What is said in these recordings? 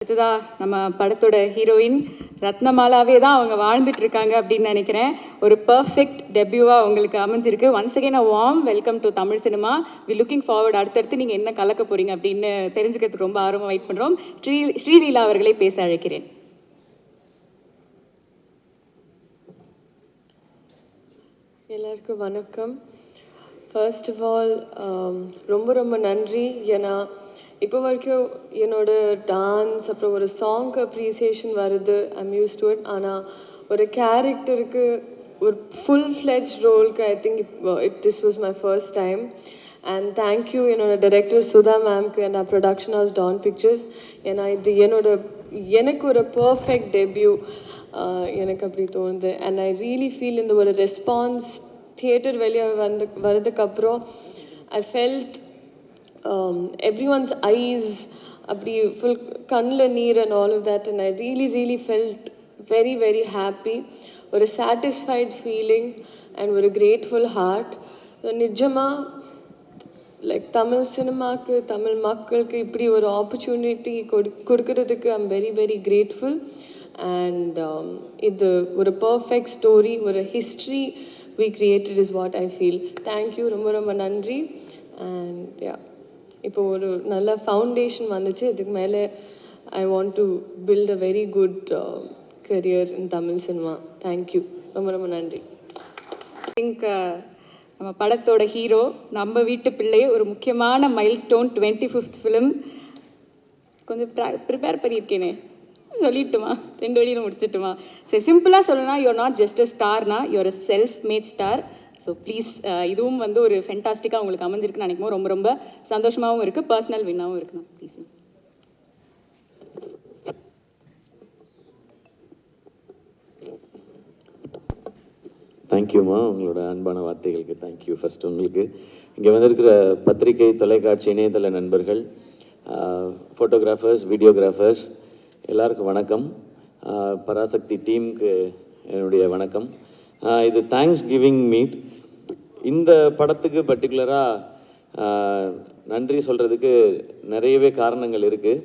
அடுத்ததா நம்ம படத்தோட ஹீரோயின் ரத்னமாலாவே தான் அவங்க வாழ்ந்துட்டு இருக்காங்க அப்படின்னு நினைக்கிறேன். ஒரு பர்ஃபெக்ட் டெபியூவா உங்களுக்கு அமைஞ்சிருக்கு. Once again warm welcome to Tamil cinema. We looking forward அடுத்தடுத்து நீங்க என்ன கலக்க போறீங்க அப்படின்னு தெரிஞ்சுக்கிறதுக்கு ரொம்ப ஆர்வமா வெயிட் பண்றோம். ஸ்ரீலீலா அவர்களை பேச அழைக்கிறேன். எல்லாருக்கும் வணக்கம். ஃபர்ஸ்ட் ஆஃப் ஆல் ரொம்ப ரொம்ப நன்றி. ஏன்னா இப்போ வரைக்கும் என்னோட டான்ஸ் அப்புறம் ஒரு சாங் அப்ரிசியேஷன் வருது, ஐம் யூஸ் டு இட். ஆனால் ஒரு கேரக்டருக்கு ஒரு ஃபுல் ஃப்ளெஜ் ரோலுக்கு I think this was my first time. And thank you என்னோட டைரக்டர் சுதா மேம்க்கு and production house Dawn Pictures. ஏன்னா இது எனக்கு ஒரு பர்ஃபெக்ட் டெபியூ எனக்கு அப்படி தோணுது. அண்ட் ஐ ரியலி ஃபீல் இந்த ஒரு ரெஸ்பான்ஸ் தியேட்டர் வெளியே வரதுக்கப்புறம் ஐ ஃபெல்ட் everyone's eyes அப்படி ஃபுல் கண்ணில் நீர் and all of that. And I really felt very very happy. ஒரு சாட்டிஸ்ஃபைட் ஃபீலிங் அண்ட் ஒரு கிரேட்ஃபுல் ஹார்ட். நிஜமாக லைக் தமிழ் சினிமாவுக்கு தமிழ் மக்களுக்கு இப்படி ஒரு ஆப்பர்ச்சுனிட்டி கொடுக்கறதுக்கு I'm very very grateful. And இது ஒரு பர்ஃபெக்ட் ஸ்டோரி, ஒரு history we created is what I feel. Thank you, ரொம்ப ரொம்ப நன்றி. அண்ட் இப்போ ஒரு நல்ல ஃபவுண்டேஷன் வந்துச்சு. இதுக்கு மேலே I want to build a very good career in Tamil cinema. Thank you, ரொம்ப ரொம்ப நன்றி. திங்க் நம்ம படத்தோட ஹீரோ நம்ம வீட்டு பிள்ளை, ஒரு முக்கியமான மைல்ஸ்டோன் 25th ஃபிலிம். கொஞ்சம் ப்ரிப்பேர் பண்ணியிருக்கேனே, சொல்லிட்டுமா? 2 வழியில் முடிச்சிட்டுமா? சரி, சிம்பிளாக சொல்லணும்னா யூஆர் நாட் ஜஸ்ட் அ ஸ்டார்னா, you're a self made star. So please இதுவும் வந்து ஒரு ஃபென்டாஸ்டிக்காக உங்களுக்கு அமைஞ்சிருக்குன்னு நினைக்கும். ரொம்ப ரொம்ப சந்தோஷமாகவும் இருக்குது, பர்சனல் வின்னாகவும் இருக்குண்ணா. ப்ளீஸ். தேங்க்யூம்மா, உங்களோட அன்பான வார்த்தைகளுக்கு தேங்க்யூ. ஃபஸ்ட் உங்களுக்கு இங்கே வந்திருக்கிற பத்திரிகை, தொலைக்காட்சி, இணையதள நண்பர்கள், ஃபோட்டோகிராஃபர்ஸ், வீடியோகிராஃபர்ஸ் எல்லாருக்கும் வணக்கம். பராசக்தி டீமுக்கு என்னுடைய வணக்கம். இது தேங்க்ஸ் கிவிங் மீட். இந்த படத்துக்கு பர்டிகுலராக நன்றி சொல்கிறதுக்கு நிறையவே காரணங்கள் இருக்குது.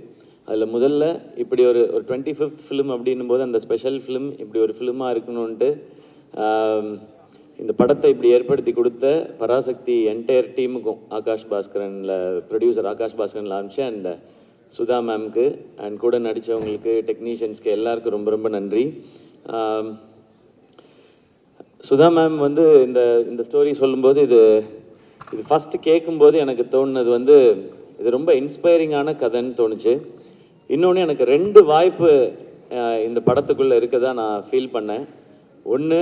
அதில் முதல்ல இப்படி ஒரு 25th ஃபிலிம் அப்படின்னும் போது அந்த ஸ்பெஷல் ஃபிலிம் இப்படி ஒரு ஃபிலிமாக இருக்கணுன்ட்டு இந்த படத்தை இப்படி ஏற்படுத்தி கொடுத்த பராசக்தி என்டையர் டீமுக்கும், ஆகாஷ் பாஸ்கரனில் ப்ரொடியூசர் ஆகாஷ் பாஸ்கரனில் ஆரம்பிச்சு அண்ட் சுதா மேம்க்கு அண்ட் கூட நடித்தவங்களுக்கு, டெக்னீஷியன்ஸ்க்கு எல்லாருக்கும் ரொம்ப ரொம்ப நன்றி. சுதா மேம் வந்து இந்த ஸ்டோரி சொல்லும்போது இது ஃபஸ்ட்டு கேட்கும்போது எனக்கு தோணுனது வந்து இது ரொம்ப இன்ஸ்பைரிங்கான கதைன்னு தோணுச்சு. இன்னொன்று எனக்கு 2 வாய்ப்பு இந்த படத்துக்குள்ளே இருக்கதா நான் ஃபீல் பண்ணேன். ஒன்று,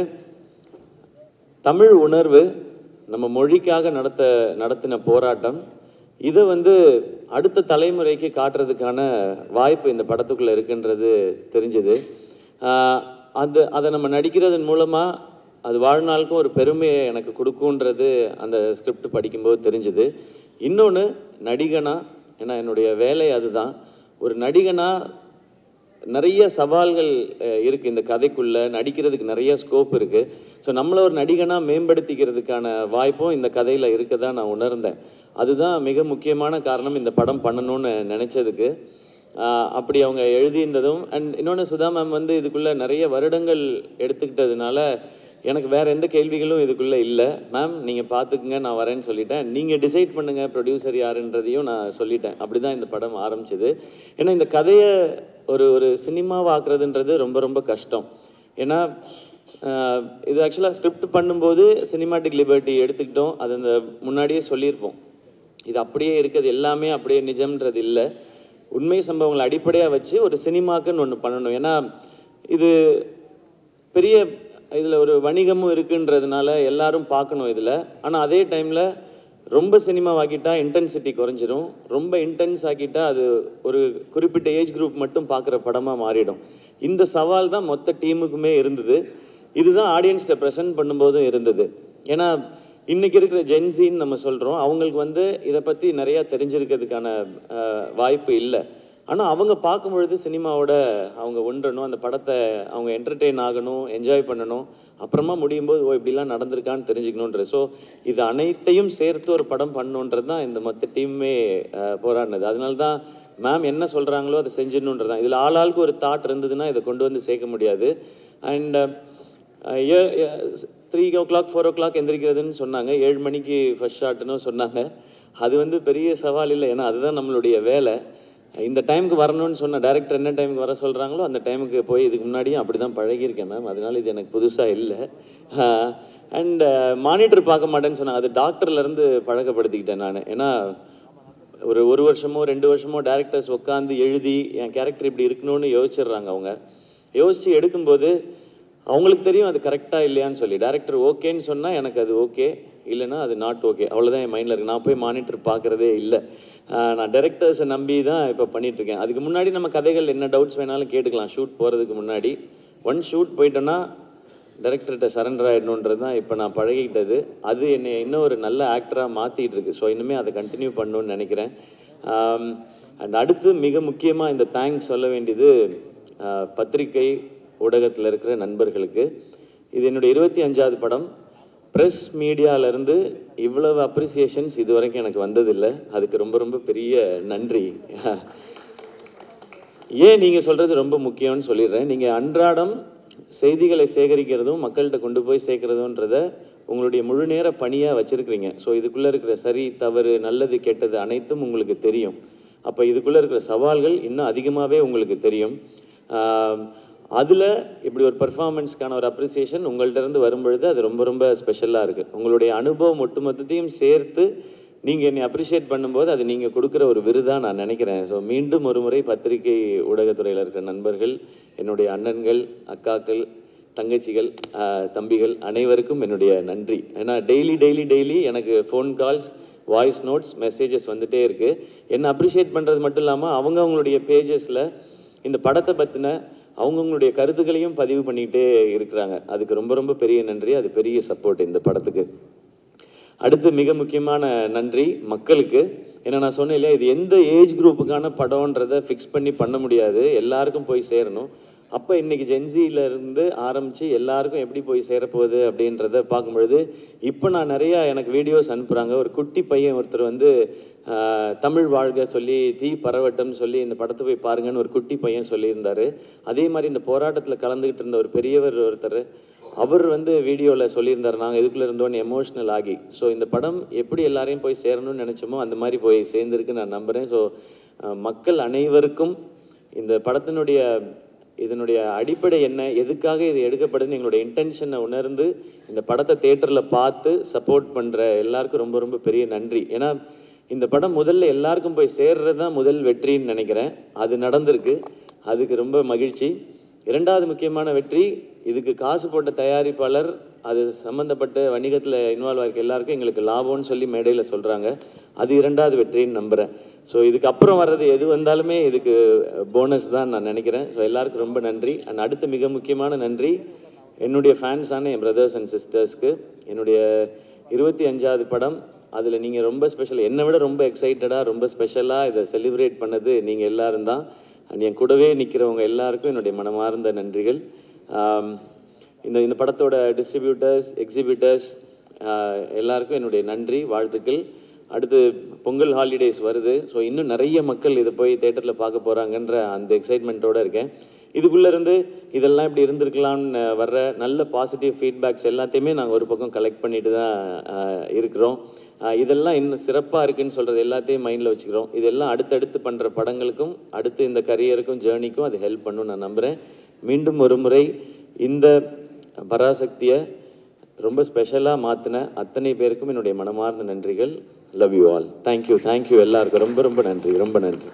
தமிழ் உணர்வு, நம்ம மொழிக்காக நடத்தின போராட்டம், இதை வந்து அடுத்த தலைமுறைக்கு காட்டுறதுக்கான வாய்ப்பு இந்த படத்துக்குள்ளே இருக்குன்றது தெரிஞ்சுது. அதை நம்ம நடிக்கிறதன் மூலமாக அது வாழ்நாளுக்கும் ஒரு பெருமையை எனக்கு கொடுக்குன்றது அந்த ஸ்கிரிப்ட் படிக்கும்போது தெரிஞ்சுது. இன்னொன்று, நடிகனா, ஏன்னா என்னுடைய வேலை அதுதான், ஒரு நடிகனா நிறைய சவால்கள் இருக்குது இந்த கதைக்குள்ளே, நடிக்கிறதுக்கு நிறைய ஸ்கோப் இருக்குது. ஸோ நம்மளை ஒரு நடிகனாக மேம்படுத்திக்கிறதுக்கான வாய்ப்பும் இந்த கதையில் இருக்க தான் நான் உணர்ந்தேன். அதுதான் மிக முக்கியமான காரணம் இந்த படம் பண்ணணும்னு நினச்சதுக்கு. அப்படி அவங்க எழுதியிருந்ததும் அண்ட் இன்னொன்று, சுதா மேம் வந்து இதுக்குள்ளே நிறைய வருடங்கள் எடுத்துக்கிட்டதுனால எனக்கு வேறு எந்த கேள்விகளும் இதுக்குள்ளே இல்லை. மேம் நீங்கள் பார்த்துக்குங்க, நான் வரேன்னு சொல்லிட்டேன். நீங்கள் டிசைட் பண்ணுங்கள் ப்ரொடியூசர் யாருன்றதையும் நான் சொல்லிட்டேன். அப்படி தான் இந்த படம் ஆரம்பிச்சது. ஏன்னா இந்த கதையை ஒரு சினிமாவாக்குறதுன்றது ரொம்ப ரொம்ப கஷ்டம். ஏன்னா இது ஆக்சுவலாக ஸ்கிரிப்ட் பண்ணும்போது சினிமாட்டிக் லிபர்ட்டி எடுத்துக்கிட்டோம். அது இந்த முன்னாடியே சொல்லியிருப்போம், இது அப்படியே இருக்குது, எல்லாமே அப்படியே நிஜம்ன்றது இல்லை. உண்மை சம்பவங்களை அடிப்படையாக வச்சு ஒரு சினிமாக்குன்னு ஒன்று பண்ணணும். ஏன்னா இது பெரிய இதில் ஒரு வணிகமும் இருக்குன்றதுனால எல்லாரும் பார்க்கணும் இதில். ஆனால் அதே டைமில் ரொம்ப சினிமாவாக்கிட்டால் இன்டென்சிட்டி குறைஞ்சிரும், ரொம்ப இன்டென்ஸ் ஆக்கிட்டால் அது ஒரு குறிப்பிட்ட ஏஜ் குரூப் மட்டும் பார்க்குற படமாக மாறிடும். இந்த சவால் தான் மொத்த டீமுக்குமே இருந்தது. இதுதான் ஆடியன்ஸ்கிட்ட ப்ரெசென்ட் பண்ணும்போதும் இருந்தது. ஏன்னா இன்றைக்கி இருக்கிற ஜென்சின்னு நம்ம சொல்கிறோம், அவங்களுக்கு வந்து இதை பற்றி நிறையா தெரிஞ்சிருக்கிறதுக்கான வாய்ப்பு இல்லை. ஆனால் அவங்க பார்க்கும்பொழுது சினிமாவோட அவங்க ஒன்றணும், அந்த படத்தை அவங்க என்டர்டெயின் ஆகணும், என்ஜாய் பண்ணணும், அப்புறமா முடியும் போது இப்படிலாம் நடந்திருக்கான்னு தெரிஞ்சுக்கணுன்ற. ஸோ இது அனைத்தையும் சேர்த்து ஒரு படம் பண்ணணுன்றது தான் இந்த மொத்த டீமுமே போராடினது. அதனால தான் மேம் என்ன சொல்கிறாங்களோ அதை செஞ்சிடணுன்றது தான். இதில் ஆளாளுக்கு ஒரு தாட் இருந்ததுன்னா இதை கொண்டு வந்து சேர்க்க முடியாது. அண்ட் 3 o'clock 4 o'clock எந்திரிக்கிறதுன்னு சொன்னாங்க. 7 மணிக்கு ஃபர்ஸ்ட் ஷாட்னு சொன்னாங்க. அது வந்து பெரிய சவால் இல்லை, ஏன்னா அதுதான் நம்மளுடைய வேலை. இந்த டைமுக்கு வரணும்னு சொன்ன டைரக்டர் என்ன டைமுக்கு வர சொல்கிறாங்களோ அந்த டைமுக்கு போய் இதுக்கு முன்னாடியும் அப்படி தான் பழகியிருக்கேன் மேம். அதனால இது எனக்கு புதுசாக இல்லை. அண்ட் மானிட்டர் பார்க்க மாட்டேன்னு சொன்னாங்க. அது டாக்டர்லேருந்து பழக்கப்படுத்திக்கிட்டேன் நான். ஏன்னா ஒரு வருஷமோ 2 வருஷமோ டேரக்டர்ஸ் உட்காந்து எழுதி என் கேரக்டர் இப்படி இருக்கணும்னு யோசிச்சிடுறாங்க. அவங்க யோசித்து எடுக்கும்போது அவங்களுக்கு தெரியும் அது கரெக்டாக இல்லையான்னு சொல்லி. டேரக்டர் ஓகேன்னு சொன்னால் எனக்கு அது ஓகே, இல்லைன்னா அது நாட் ஓகே, அவ்வளோதான் என் மைண்டில் இருக்குது. நான் போய் மானிட்டர் பார்க்குறதே இல்லை. நான் டைரக்டர்ஸை நம்பி தான் இப்போ பண்ணிகிட்ருக்கேன். அதுக்கு முன்னாடி நம்ம கதைகள் என்ன டவுட்ஸ் வேணாலும் கேட்டுக்கலாம். ஷூட் போகிறதுக்கு முன்னாடி ஷூட் போயிட்டோன்னா டைரக்டர்கிட்ட சரண்டர் ஆகிடணுன்றது தான் இப்போ நான் பழகிக்கிட்டது. அது என்னை இன்னும் ஒரு நல்ல ஆக்டராக மாற்றிட்டு இருக்கு. ஸோ இன்னுமே அதை கண்டினியூ பண்ணணுன்னு நினைக்கிறேன். அண்ட் அடுத்து மிக முக்கியமாக இந்த தேங்க்ஸ் சொல்ல வேண்டியது பத்திரிகை ஊடகத்தில் இருக்கிற நண்பர்களுக்கு. இது என்னுடைய 25வது படம். ப்ரெஸ் மீடியாவிலேருந்து இவ்வளவு அப்ரிசியேஷன்ஸ் இது வரைக்கும் எனக்கு வந்ததில்லை. அதுக்கு ரொம்ப ரொம்ப பெரிய நன்றி. ஏன் நீங்கள் சொல்கிறது ரொம்ப முக்கியம்னு சொல்லிடுறேன். நீங்கள் அன்றாடம் செய்திகளை சேகரிக்கிறதும் மக்கள்கிட்ட கொண்டு போய் சேர்க்குறதுன்றத உங்களுடைய முழு நேர பணியாக வச்சுருக்கிறீங்க. ஸோ இதுக்குள்ளே இருக்கிற சரி தவறு நல்லது கெட்டது அனைத்தும் உங்களுக்கு தெரியும். அப்போ இதுக்குள்ளே இருக்கிற சவால்கள் இன்னும் அதிகமாகவே உங்களுக்கு தெரியும். அதில் இப்படி ஒரு பர்ஃபார்மன்ஸ்க்கான ஒரு அப்ரிசியேஷன் உங்கள்கிட்ட வரும்பொழுது அது ரொம்ப ரொம்ப ஸ்பெஷலாக இருக்குது. உங்களுடைய அனுபவம் ஒட்டுமொத்தத்தையும் சேர்த்து நீங்கள் என்னை அப்ரிஷியேட் பண்ணும்போது அது நீங்கள் கொடுக்குற ஒரு விருதாக நான் நினைக்கிறேன். ஸோ மீண்டும் ஒரு முறை பத்திரிகை ஊடகத்துறையில் இருக்கிற நண்பர்கள், என்னுடைய அண்ணன்கள், அக்காக்கள், தங்கச்சிகள், தம்பிகள் அனைவருக்கும் என்னுடைய நன்றி. ஏன்னா டெய்லி எனக்கு phone calls, voice notes, messages வந்துகிட்டே இருக்குது. என்னை அப்ரிஷியேட் பண்ணுறது மட்டும் இல்லாமல் அவங்களுடைய பேஜஸில் இந்த படத்தை பற்றின அவங்கவுங்களுடைய கருத்துக்களையும் பதிவு பண்ணிக்கிட்டே இருக்கிறாங்க. அதுக்கு ரொம்ப ரொம்ப பெரிய நன்றி. அது பெரிய சப்போர்ட் இந்த படத்துக்கு. அடுத்து மிக முக்கியமான நன்றி மக்களுக்கு. ஏன்னா நான் சொன்னேன் இல்லையா, இது எந்த ஏஜ் குரூப்புக்கான படம்ன்றதை ஃபிக்ஸ் பண்ணி பண்ண முடியாது, எல்லாருக்கும் போய் சேரணும். அப்போ இன்றைக்கி ஜென்சியிலேருந்து ஆரம்பித்து எல்லாருக்கும் எப்படி போய் சேரப்போகுது அப்படின்றத பார்க்கும்பொழுது இப்போ நான் நிறையா எனக்கு வீடியோஸ் அனுப்புகிறாங்க. ஒரு குட்டி பையன் ஒருத்தர் வந்து தமிழ் வாழ்க சொல்லி தீ பரவட்டம் சொல்லி இந்த படத்தை போய் பாருங்கன்னு ஒரு குட்டி பையன் சொல்லியிருந்தார். அதே மாதிரி இந்த போராட்டத்தில் கலந்துக்கிட்டு இருந்த ஒரு பெரியவர் ஒருத்தர், அவர் வந்து வீடியோவில் சொல்லியிருந்தார், நாங்கள் இதுக்குள்ளே இருந்தோன்னு எமோஷ்னல் ஆகி. ஸோ இந்த படம் எப்படி எல்லாரையும் போய் சேரணும்னு நினச்சோமோ அந்த மாதிரி போய் சேர்ந்துருக்கு நான் நம்புகிறேன். ஸோ மக்கள் அனைவருக்கும் இந்த படத்தினுடைய இதனுடைய அடிப்படை என்ன, எதுக்காக இது எடுக்கப்படுதுன்னு எங்களுடைய இன்டென்ஷனை உணர்ந்து இந்த படத்தை தியேட்டரில் பார்த்து சப்போர்ட் பண்ணுற எல்லாருக்கும் ரொம்ப ரொம்ப பெரிய நன்றி. ஏன்னா இந்த படம் முதல்ல எல்லாருக்கும் போய் சேர்றது தான் முதல் வெற்றின்னு நினைக்கிறேன். அது நடந்திருக்கு, அதுக்கு ரொம்ப மகிழ்ச்சி. இரண்டாவது முக்கியமான வெற்றி, இதுக்கு காசு போட்ட தயாரிப்பாளர், அது சம்மந்தப்பட்ட வணிகத்தில் இன்வால்வ் ஆகிருக்க எல்லாருக்கும் எங்களுக்கு லாபம்னு சொல்லி மேடையில் சொல்கிறாங்க. அது இரண்டாவது வெற்றின்னு நம்புகிறேன். ஸோ இதுக்கப்புறம் வர்றது எது வந்தாலுமே இதுக்கு போனஸ் தான் நான் நினைக்கிறேன். ஸோ எல்லாருக்கும் ரொம்ப நன்றி. அண்ட் அடுத்த மிக முக்கியமான நன்றி என்னுடைய ஃபேன்ஸான என் பிரதர்ஸ் அண்ட் சிஸ்டர்ஸ்க்கு. என்னுடைய 25வது படம், அதில் நீங்கள் ரொம்ப ஸ்பெஷல், என்னை விட ரொம்ப எக்ஸைட்டடாக ரொம்ப ஸ்பெஷலாக இதை செலிப்ரேட் பண்ணது நீங்கள் எல்லாரும் தான். அண்ட் என் கூடவே நிற்கிறவங்க எல்லாருக்கும் என்னுடைய மனமார்ந்த நன்றிகள். இந்த படத்தோட டிஸ்ட்ரிபியூட்டர்ஸ், எக்ஸிபிட்டர்ஸ் எல்லாருக்கும் என்னுடைய நன்றி, வாழ்த்துக்கள். அடுத்து பொங்கல் ஹாலிடேஸ் வருது. ஸோ இன்னும் நிறைய மக்கள் இதை போய் தேட்டரில் பார்க்க போகிறாங்கன்ற அந்த எக்ஸைட்மெண்ட்டோடு இருக்கேன். இதுக்குள்ளேருந்து இதெல்லாம் இப்படி இருந்திருக்கலாம்னு வர்ற நல்ல பாசிட்டிவ் ஃபீட்பேக்ஸ் எல்லாத்தையுமே நாங்கள் ஒரு பக்கம் கலெக்ட் பண்ணிட்டு தான் இருக்கிறோம். இதெல்லாம் இன்னும் சிறப்பாக இருக்குதுன்னு சொல்கிறது எல்லாத்தையும் மைண்டில் வச்சுக்கிறோம். இதெல்லாம் அடுத்தடுத்து பண்ணுற படங்களுக்கும் அடுத்து இந்த கரியருக்கும் ஜேர்னிக்கும் அது ஹெல்ப் பண்ணுன்னு நான் நம்புகிறேன். மீண்டும் ஒரு முறை இந்த பராசக்தியை ரொம்ப ஸ்பெஷலாக மாற்றின அத்தனை பேருக்கும் என்னுடைய மனமார்ந்த நன்றிகள். Love you all. தேங்க்யூ எல்லாருக்கும் ரொம்ப ரொம்ப நன்றி, ரொம்ப நன்றி.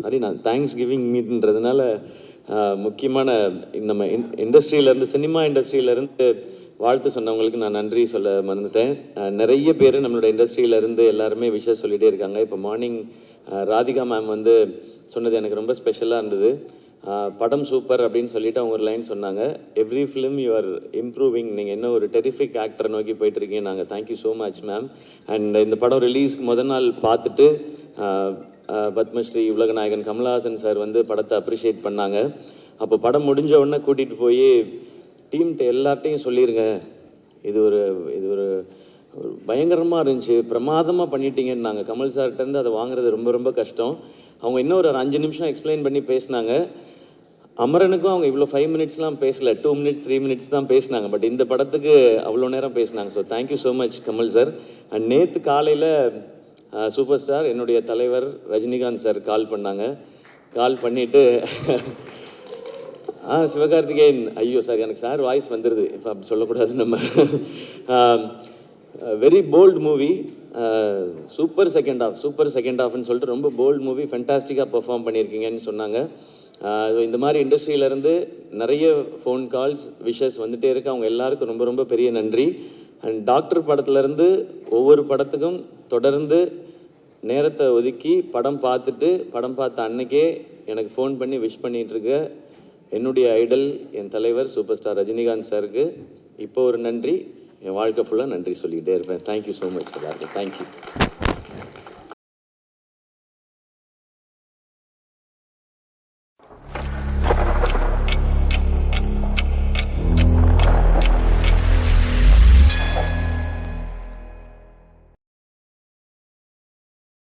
அது நான் தேங்க்ஸ் கிவிங் மீட்ன்றதுனால முக்கியமான நம்ம இண்டஸ்ட்ரியிலேருந்து, சினிமா இண்டஸ்ட்ரியிலேருந்து வாழ்த்து சொன்னவங்களுக்கு நான் நன்றி சொல்ல மறந்துட்டேன். நிறைய பேர் நம்மளோட இண்டஸ்ட்ரியிலேருந்து எல்லாருமே விஷயம் சொல்லிகிட்டே இருக்காங்க. இப்போ மார்னிங் ராதிகா மேம் வந்து சொன்னது எனக்கு ரொம்ப ஸ்பெஷலாக இருந்தது. படம் சூப்பர் அப்படின்னு சொல்லிட்டு அவங்க ஒரு லைன் சொன்னாங்க, every film you are improving, நீங்கள் என்ன ஒரு டெரிஃபிக் ஆக்டரை நோக்கி போயிட்டுருக்கீங்க. நாங்கள் thank you so much ma'am. And இந்த படம் ரிலீஸ்க்கு முதல் நாள் பார்த்துட்டு பத்மஸ்ரீ உலகநாயகன் கமலஹாசன் சார் வந்து படத்தை அப்ரிஷியேட் பண்ணாங்க. அப்போ படம் முடிஞ்ச உடனே கூட்டிகிட்டு போய் டீம்கிட்ட எல்லார்ட்டையும் சொல்லிடுங்க, இது ஒரு பயங்கரமாக இருந்துச்சு, பிரமாதமாக பண்ணிட்டீங்கன்னு நாங்கள் கமல் சார்கிட்டேருந்து அதை வாங்குறது ரொம்ப ரொம்ப கஷ்டம். அவங்க இன்னும் ஒரு 5 நிமிஷம் எக்ஸ்பிளைன் பண்ணி பேசினாங்க. அமரனுக்கும் அவங்க இவ்வளோ 5 மினிட்ஸ்லாம் பேசல, 2 மினிட்ஸ் 3 மினிட்ஸ் தான் பேசினாங்க. பட் இந்த படத்துக்கு அவ்வளோ நேரம் பேசினாங்க. So thank you so much Kamal sir. And நேற்று காலையில் சூப்பர் ஸ்டார் என்னுடைய தலைவர் ரஜினிகாந்த் சார் கால் பண்ணாங்க. கால் பண்ணிவிட்டு சிவகார்த்திகேயன், ஐயோ சார் எனக்கு சார் வாய்ஸ் வந்துடுது, இப்போ அப்படி சொல்லக்கூடாது நம்ம. Very bold movie, super second ஹாஃப்னு சொல்லிட்டு ரொம்ப போல்ட் மூவி, ஃபென்டாஸ்டிக்காக பெர்ஃபார்ம் பண்ணியிருக்கீங்கன்னு சொன்னாங்க. இந்த மாதிரி இண்டஸ்ட்ரியிலேருந்து நிறைய ஃபோன் கால்ஸ் விஷஸ் வந்துகிட்டே இருக்கு. அவங்க எல்லாருக்கும் ரொம்ப ரொம்ப பெரிய நன்றி. அண்ட் டாக்டர் படத்துலேருந்து ஒவ்வொரு படத்துக்கும் தொடர்ந்து நேரத்தை ஒதுக்கி படம் பார்த்த அன்னைக்கே எனக்கு ஃபோன் பண்ணி விஷ் பண்ணிகிட்ருக்க என்னுடைய ஐடல், என் தலைவர் சூப்பர் ஸ்டார் ரஜினிகாந்த் சாருக்கு இப்போ ஒரு நன்றி, என் வாழ்க்கை ஃபுல்லாக நன்றி சொல்லிக்கிட்டே இருப்பேன். தேங்க்யூ ஸோ மச் எல்லாருக்கும். தேங்க்யூ.